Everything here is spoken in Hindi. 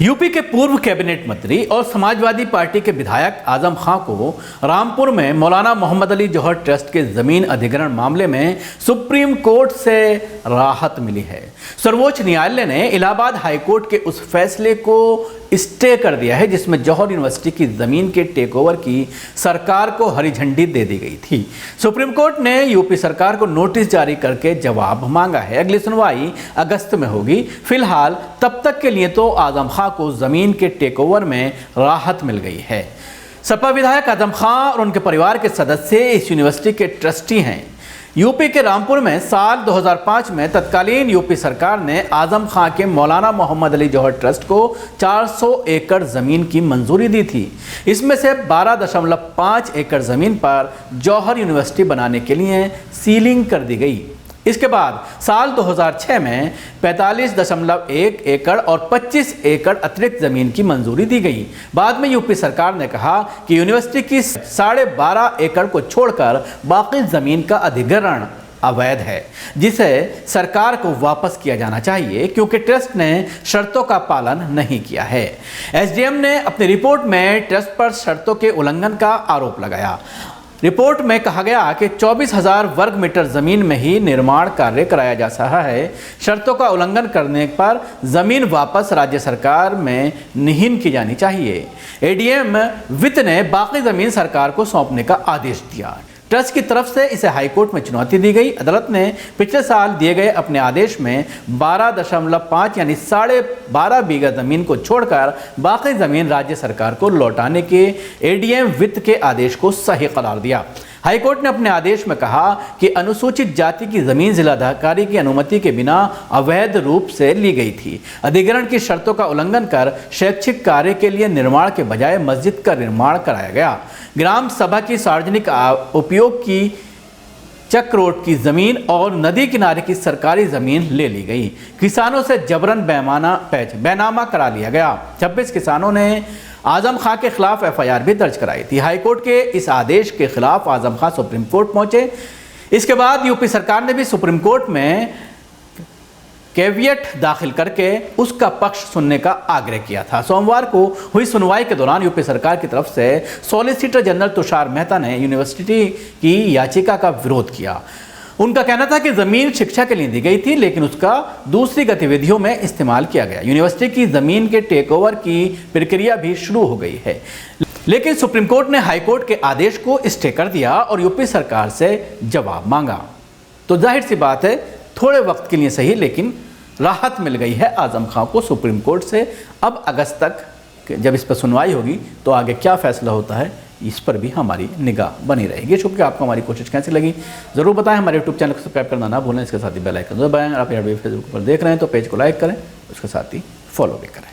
यूपी के पूर्व कैबिनेट मंत्री और समाजवादी पार्टी के विधायक आजम खां को रामपुर में मौलाना मोहम्मद अली जौहर ट्रस्ट के जमीन अधिग्रहण मामले में सुप्रीम कोर्ट से राहत मिली है। सर्वोच्च न्यायालय ने इलाहाबाद हाईकोर्ट के उस फैसले को स्टे कर दिया है जिसमें जौहर यूनिवर्सिटी की जमीन के टेकओवर की सरकार को हरी झंडी दे दी गई थी। सुप्रीम कोर्ट ने यूपी सरकार को नोटिस जारी करके जवाब मांगा है। अगली सुनवाई अगस्त में होगी। फिलहाल तब तक के लिए तो आजम खां को जमीन के टेकओवर में राहत मिल गई है। सपा विधायक आजम खां और उनके परिवार के सदस्य इस यूनिवर्सिटी के ट्रस्टी हैं। यूपी के रामपुर में साल 2005 में तत्कालीन यूपी सरकार ने आजम खां के मौलाना मोहम्मद अली जौहर ट्रस्ट को 400 एकड़ ज़मीन की मंजूरी दी थी। इसमें से 12.5 एकड़ ज़मीन पर जौहर यूनिवर्सिटी बनाने के लिए सीलिंग कर दी गई। इसके बाद साल 2006 में 45.1 एकड़ और 25 एकड़ अतिरिक्त जमीन की मंजूरी दी गई। बाद में यूपी सरकार ने कहा कि यूनिवर्सिटी की 12.5 एकड़ को छोड़कर बाकी जमीन का अधिग्रहण अवैध है, जिसे सरकार को वापस किया जाना चाहिए क्योंकि ट्रस्ट ने शर्तों का पालन नहीं किया है। एसडीएम ने अपनी रिपोर्ट में ट्रस्ट पर शर्तों के उल्लंघन का आरोप लगाया। रिपोर्ट में कहा गया कि 24,000 वर्ग मीटर जमीन में ही निर्माण कार्य कराया जा रहा है। शर्तों का उल्लंघन करने पर जमीन वापस राज्य सरकार में निहीन की जानी चाहिए। एडीएम वित्त ने बाकी जमीन सरकार को सौंपने का आदेश दिया। ट्रस्ट की तरफ से इसे हाईकोर्ट में चुनौती दी गई। अदालत ने पिछले साल दिए गए अपने आदेश में 12.5 यानी 12.5 बीघा जमीन को छोड़कर बाकी जमीन राज्य सरकार को लौटाने के एडीएम वित्त के आदेश को सही करार दिया। हाईकोर्ट ने अपने आदेश में कहा कि अनुसूचित जाति की जमीन जिलाधिकारी की अनुमति के बिना अवैध रूप से ली गई थी। अधिग्रहण की शर्तों का उल्लंघन कर शैक्षिक कार्य के लिए निर्माण के बजाय मस्जिद का निर्माण कराया गया। ग्राम सभा की सार्वजनिक उपयोग की चक रोड की जमीन और नदी किनारे की सरकारी जमीन ले ली गई। किसानों से जबरन बैनामा करा लिया गया। 26 किसानों ने आजम खां के खिलाफ एफआईआर भी दर्ज कराई थी। हाईकोर्ट के इस आदेश के खिलाफ आजम खां सुप्रीम कोर्ट पहुंचे। इसके बाद यूपी सरकार ने भी सुप्रीम कोर्ट में कैवियट दाखिल करके उसका पक्ष सुनने का आग्रह किया था। सोमवार को हुई सुनवाई के दौरान यूपी सरकार की तरफ से सॉलिसिटर जनरल तुषार मेहता ने यूनिवर्सिटी की याचिका का विरोध किया। उनका कहना था कि जमीन शिक्षा के लिए दी गई थी लेकिन उसका दूसरी गतिविधियों में इस्तेमाल किया गया। यूनिवर्सिटी की जमीन के टेकओवर की प्रक्रिया भी शुरू हो गई है, लेकिन सुप्रीम कोर्ट ने हाईकोर्ट के आदेश को स्टे कर दिया और यूपी सरकार से जवाब मांगा। तो जाहिर सी बात है, थोड़े वक्त के लिए सही लेकिन राहत मिल गई है आजम खां को सुप्रीम कोर्ट से। अब अगस्त तक जब इस पर सुनवाई होगी तो आगे क्या फैसला होता है इस पर भी हमारी निगाह बनी रहेगी। शुक्रिया। आपको हमारी कोशिश कैसी लगी ज़रूर बताएं। हमारे यूट्यूब चैनल को सब्सक्राइब करना ना भूलें। इसके साथ ही बेल आइकन दबाएं। आप फेसबुक पर देख रहे हैं तो पेज को लाइक करें, उसके साथ ही फॉलो भी करें।